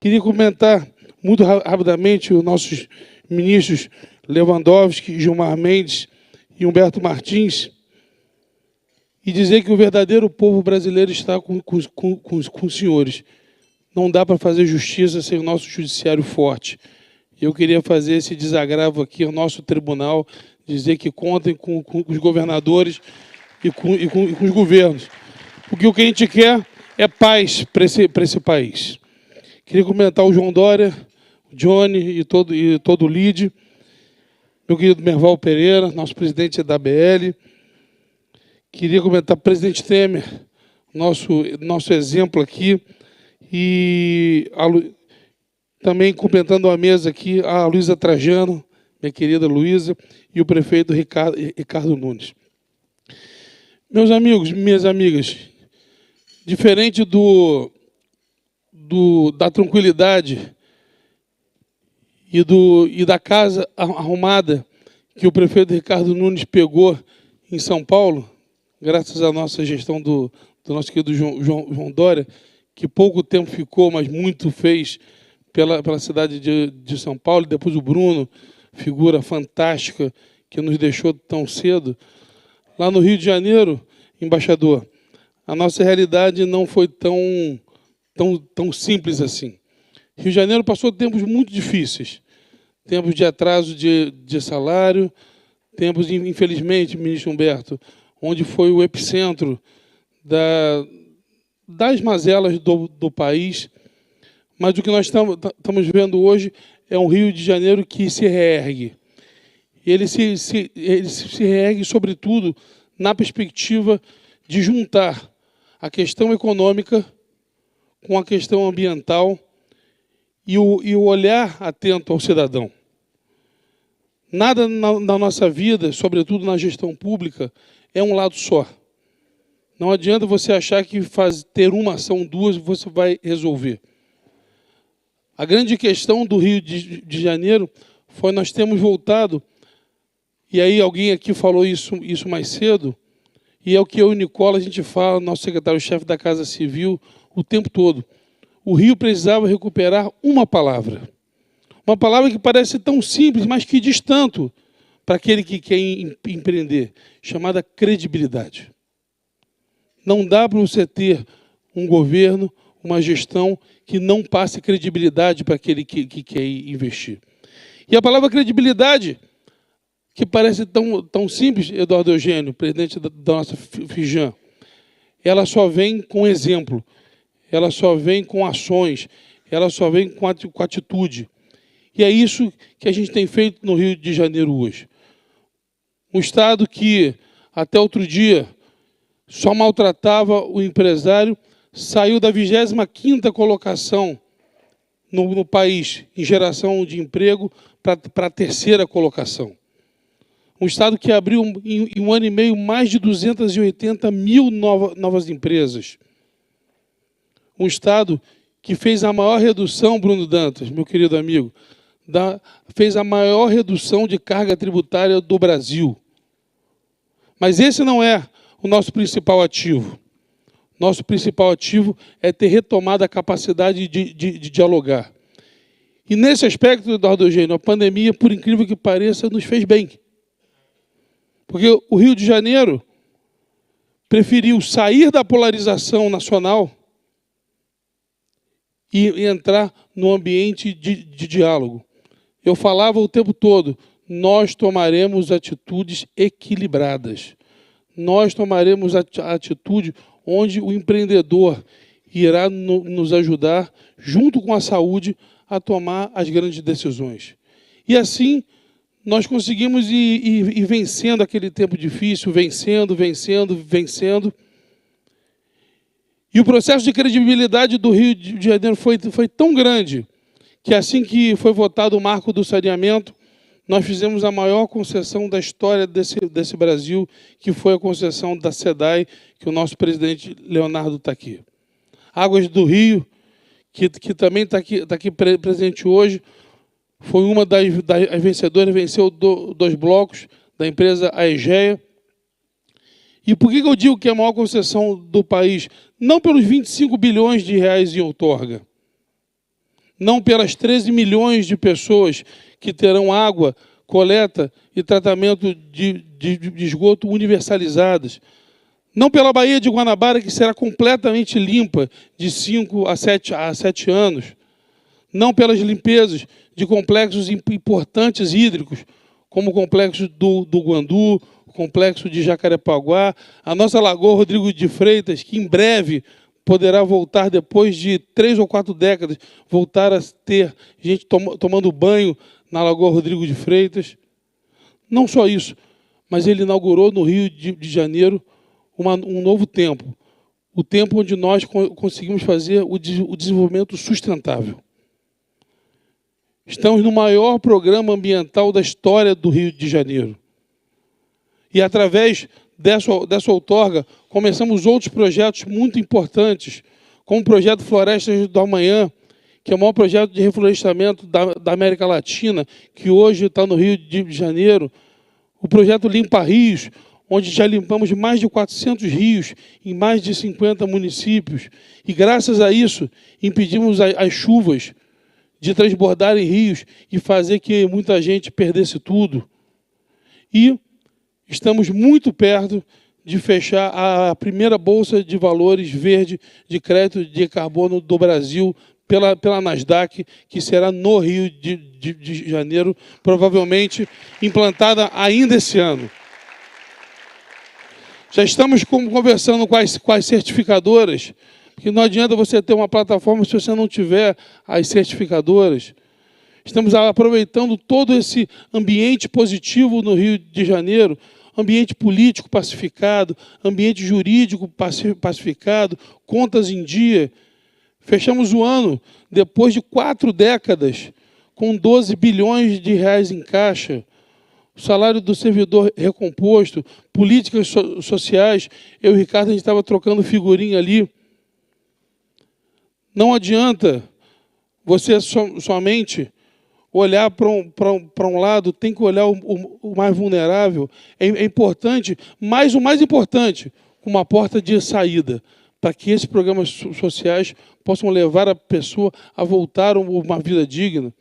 Queria comentar muito rapidamente os nossos ministros Lewandowski, Gilmar Mendes e Humberto Martins, e dizer que o verdadeiro povo brasileiro está com os senhores. Não dá para fazer justiça sem o nosso judiciário forte. Eu queria fazer esse desagravo aqui ao nosso tribunal, dizer que contem com os governadores e com os governos. Porque o que a gente quer é paz para esse país. Queria comentar o João Dória, o Johnny e todo o LIDE, meu querido Merval Pereira, nosso presidente da BL. Queria comentar o presidente Temer, nosso exemplo aqui, e também comentando a mesa aqui a Luísa Trajano, minha querida Luísa, e o prefeito Ricardo Nunes. Meus amigos, minhas amigas, diferente da tranquilidade e da casa arrumada que o prefeito Ricardo Nunes pegou em São Paulo, graças à nossa gestão do nosso querido João Dória, que pouco tempo ficou, mas muito fez pela cidade de São Paulo, e depois o Bruno, figura fantástica, que nos deixou tão cedo. Lá no Rio de Janeiro, embaixador, a nossa realidade não foi tão simples assim. Rio de Janeiro passou tempos muito difíceis, tempos de atraso de salário, tempos, infelizmente, ministro Humberto, onde foi o epicentro das mazelas do país. Mas o que nós estamos vendo hoje é um Rio de Janeiro que se reergue. Ele se reergue, sobretudo, na perspectiva de juntar a questão econômica com a questão ambiental e o olhar atento ao cidadão. Nada na nossa vida, sobretudo na gestão pública, é um lado só. Não adianta você achar que ter uma ação, duas, você vai resolver. A grande questão do Rio de Janeiro foi nós termos voltado, e aí alguém aqui falou isso mais cedo, e é o que eu e o Nicola, a gente fala, nosso secretário-chefe da Casa Civil, o tempo todo. O Rio precisava recuperar uma palavra. Uma palavra que parece tão simples, mas que diz tanto para aquele que quer empreender, chamada credibilidade. Não dá para você ter um governo, uma gestão que não passe credibilidade para aquele que quer investir. E a palavra credibilidade, que parece tão simples, Eduardo Eugênio, presidente da nossa FIJAM, ela só vem com exemplo, ela só vem com ações, ela só vem com atitude. E é isso que a gente tem feito no Rio de Janeiro hoje. Um estado que, até outro dia, só maltratava o empresário, saiu da 25ª colocação no país em geração de emprego para a 3ª colocação. Um estado que abriu em um ano e meio mais de 280 mil novas empresas. Um estado que fez a maior redução, Bruno Dantas, meu querido amigo, fez a maior redução de carga tributária do Brasil. Mas esse não é o nosso principal ativo. Nosso principal ativo é ter retomado a capacidade de dialogar. E nesse aspecto, Eduardo Eugênio, a pandemia, por incrível que pareça, nos fez bem. Porque o Rio de Janeiro preferiu sair da polarização nacional e entrar no ambiente de diálogo. Eu falava o tempo todo, nós tomaremos atitudes equilibradas. Nós tomaremos a atitude onde o empreendedor irá nos ajudar, junto com a saúde, a tomar as grandes decisões. E assim, nós conseguimos ir vencendo aquele tempo difícil, vencendo. E o processo de credibilidade do Rio de Janeiro foi tão grande que assim que foi votado o marco do saneamento, nós fizemos a maior concessão da história desse Brasil, que foi a concessão da SEDAI, que o nosso presidente Leonardo está aqui. Águas do Rio, que também está aqui presente hoje, foi uma das vencedoras, venceu 2 blocos da empresa Aegea. E por que eu digo que é a maior concessão do país? Não pelos 25 bilhões de reais em outorga. não pelas 13 milhões de pessoas que terão água, coleta e tratamento de esgoto universalizadas, não pela Baía de Guanabara, que será completamente limpa de 5 a 7 anos, não pelas limpezas de complexos importantes hídricos, como o complexo do Guandu, o complexo de Jacarepaguá, a nossa Lagoa Rodrigo de Freitas, que em breve poderá voltar, depois de 3 ou 4 décadas, voltar a ter gente tomando banho na Lagoa Rodrigo de Freitas. Não só isso, mas ele inaugurou no Rio de Janeiro um novo tempo, o tempo onde nós conseguimos fazer o desenvolvimento sustentável. Estamos no maior programa ambiental da história do Rio de Janeiro. E, através dessa outorga, começamos outros projetos muito importantes, como o projeto Florestas do Amanhã, que é o maior projeto de reflorestamento da América Latina, que hoje está no Rio de Janeiro. O projeto Limpa Rios, onde já limpamos mais de 400 rios em mais de 50 municípios. E, graças a isso, impedimos as chuvas de transbordarem rios e fazer que muita gente perdesse tudo. E estamos muito perto de fechar a primeira Bolsa de Valores verde de crédito de carbono do Brasil pela Nasdaq, que será no Rio de Janeiro, provavelmente implantada ainda esse ano. Já estamos conversando com as certificadoras, porque não adianta você ter uma plataforma se você não tiver as certificadoras. Estamos aproveitando todo esse ambiente positivo no Rio de Janeiro, ambiente político pacificado, ambiente jurídico pacificado, contas em dia. Fechamos o ano, depois de 4 décadas, com 12 bilhões de reais em caixa, o salário do servidor recomposto, políticas sociais. Eu e o Ricardo, a gente estava trocando figurinha ali. Não adianta você somente olhar para um lado, tem que olhar o mais vulnerável. É importante, mas o mais importante, uma porta de saída, para que esses programas sociais possam levar a pessoa a voltar a uma vida digna.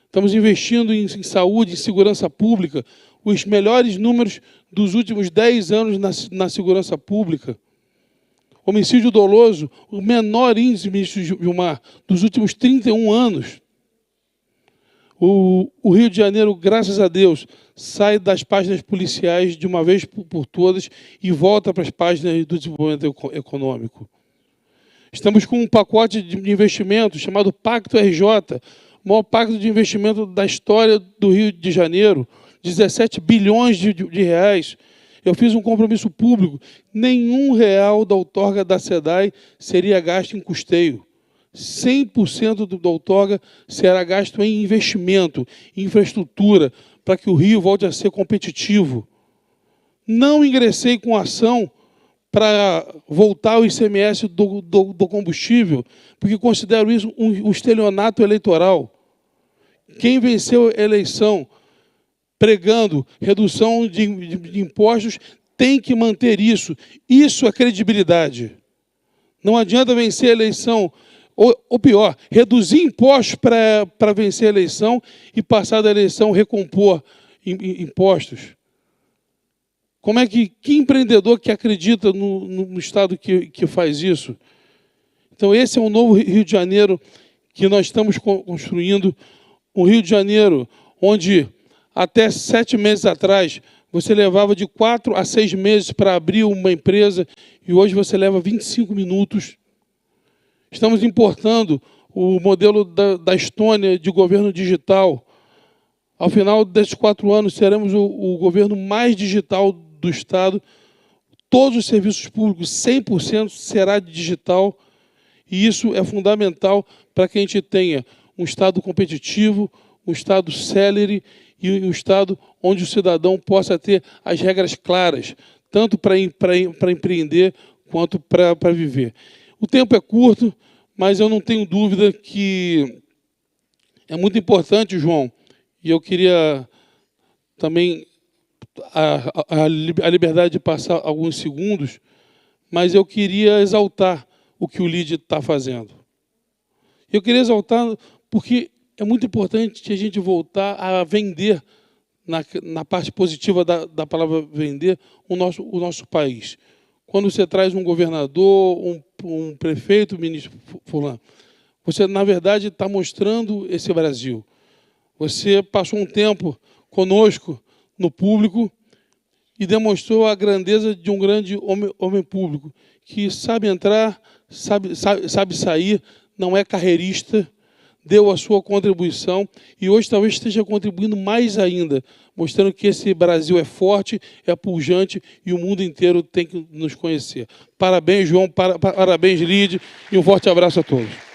Estamos investindo em saúde, em segurança pública, os melhores números dos últimos 10 anos na segurança pública. Homicídio doloso, o menor índice, ministro Gilmar, dos últimos 31 anos. O Rio de Janeiro, graças a Deus, sai das páginas policiais de uma vez por todas e volta para as páginas do desenvolvimento econômico. Estamos com um pacote de investimento chamado Pacto RJ, o maior pacto de investimento da história do Rio de Janeiro, 17 bilhões de reais. Eu fiz um compromisso público, nenhum real da outorga da SEDAI seria gasto em custeio. 100% da outorga será gasto em investimento, em infraestrutura, para que o Rio volte a ser competitivo. Não ingressei com ação para voltar o ICMS do combustível, porque considero isso um estelionato eleitoral. Quem venceu a eleição pregando redução de impostos tem que manter isso. Isso é credibilidade. Não adianta vencer a eleição, ou pior, reduzir impostos para vencer a eleição e, passada a eleição, recompor impostos. Como é que empreendedor que acredita no Estado que faz isso? Então, esse é um novo Rio de Janeiro que nós estamos construindo. Um Rio de Janeiro onde, até 7 meses atrás, você levava de 4 a 6 meses para abrir uma empresa e hoje você leva 25 minutos. Estamos importando o modelo da Estônia de governo digital. Ao final desses 4 anos, seremos o governo mais digital do Estado. Todos os serviços públicos, 100% será digital. E isso é fundamental para que a gente tenha um Estado competitivo, um Estado célere e um Estado onde o cidadão possa ter as regras claras, tanto para empreender quanto para viver. O tempo é curto, mas eu não tenho dúvida que é muito importante, João, e eu queria também a liberdade de passar alguns segundos, mas eu queria exaltar o que o LIDE está fazendo. Eu queria exaltar porque é muito importante a gente voltar a vender, na parte positiva da palavra vender, o nosso país. Quando você traz um governador, um prefeito, um ministro fulano, você, na verdade, está mostrando esse Brasil. Você passou um tempo conosco no público e demonstrou a grandeza de um grande homem público, que sabe entrar, sabe sair, não é carreirista, deu a sua contribuição e hoje talvez esteja contribuindo mais ainda, mostrando que esse Brasil é forte, é pujante e o mundo inteiro tem que nos conhecer. Parabéns, João, parabéns, Lide, e um forte abraço a todos.